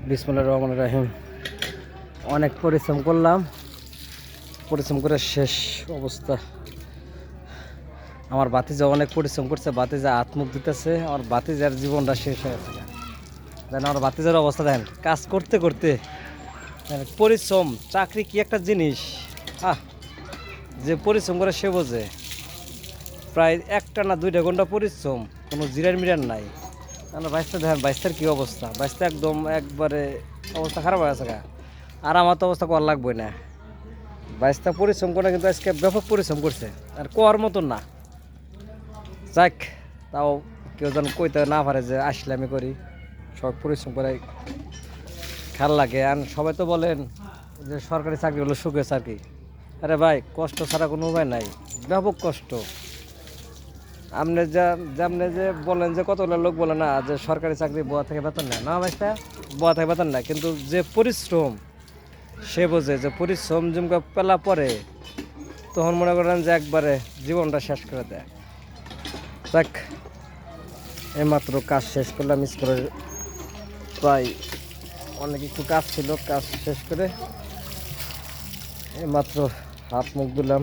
বিসমিল্লাহির রহমানির রহিম। অনেক পরিশ্রম করলাম, পরিশ্রম করে শেষ অবস্থা। আমার বাতিজা অনেক পরিশ্রম করছে, বাতিজা হাত মুখ দিতেছে, আমার বাতিজার জীবনটা শেষ হয়ে গেছে। দেন আমার বাতিজার অবস্থা দেন, কাজ করতে করতে পরিশ্রম। চাকরি কি একটা জিনিস, আহ যে পরিশ্রম করে সে বোঝে। প্রায় 1 না 2 ঘন্টা পরিশ্রম, কোনো জিরার মিরার নাই। বাইশটা দেখেন, বাইশটার কী অবস্থা, বাইশটা একদম একবারে অবস্থা খারাপ হয়ে গেছে। আর আমার তো অবস্থা করা লাগবে না। বাইশটা পরিশ্রম করে কিন্তু আজকে ব্যাপক পরিশ্রম করছে, আর কোয়ার মতন না। যাক, তাও কেউ যেন কইতে না পারে যে আসলে আমি করি। সব পরিশ্রম করে খেয়াল লাগে। আর সবাই তো বলেন যে সরকারি চাকরি হলো সুখের চাকরি। আরে ভাই, কষ্ট ছাড়া কোনো উপায় নাই, ব্যাপক কষ্ট। আপনি যেমনি যে বলেন যে কতগুলো লোক বলে না যে সরকারি চাকরি বোয়া থেকে বেতন নেয় না, ভাইটা বোয়া থেকে বেতন নেয়, কিন্তু যে পরিশ্রম সে বোঝে যে পরিশ্রম জমকা পেলা পরে তখন মনে করেন যে একবারে জীবনটা শেষ করে দেয়। যাক, এইমাত্র কাজ শেষ করলাম স্কুলের, প্রায় অনেক একটু কাজ ছিল, কাজ শেষ করে এইমাত্র হাত মুখ দিলাম।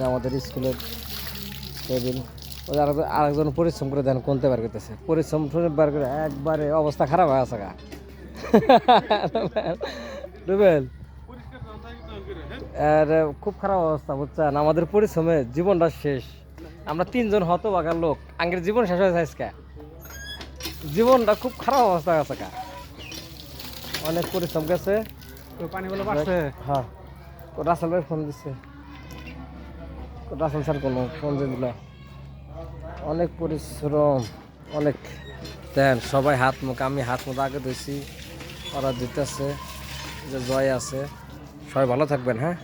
আমাদের স্কুলের টেবিল, আরেকজন পরিশ্রম করে দেন কোনতে বার করতেছে, পরিশ্রম বার করে একবারে অবস্থা খারাপ হয়ে আছে গা। রুবেল, আর খুব খারাপ অবস্থা বুঝছেন, আমাদের পরিশ্রমে জীবনটা শেষ। আমরা 3জন হতভাগা লোক, আঙ্গের জীবন শেষ হয়েছে আজকে। জীবনটা খুব খারাপ অবস্থা আছে গা, অনেক পরিশ্রম গেছে। পানিগুলো বাড়ছে। হ্যাঁ, রাসেল ভাই ফোন দিচ্ছে, রাসেল স্যার কোনো ফোন দিয়ে দিল। অনেক পরিশ্রম, অনেক। দেন সবাই হাত মুখ, আমি হাত মুখ আগে ধুইছি, ওরা দিতেছে, যে জয় আছে। সবাই ভালো থাকবেন, হ্যাঁ।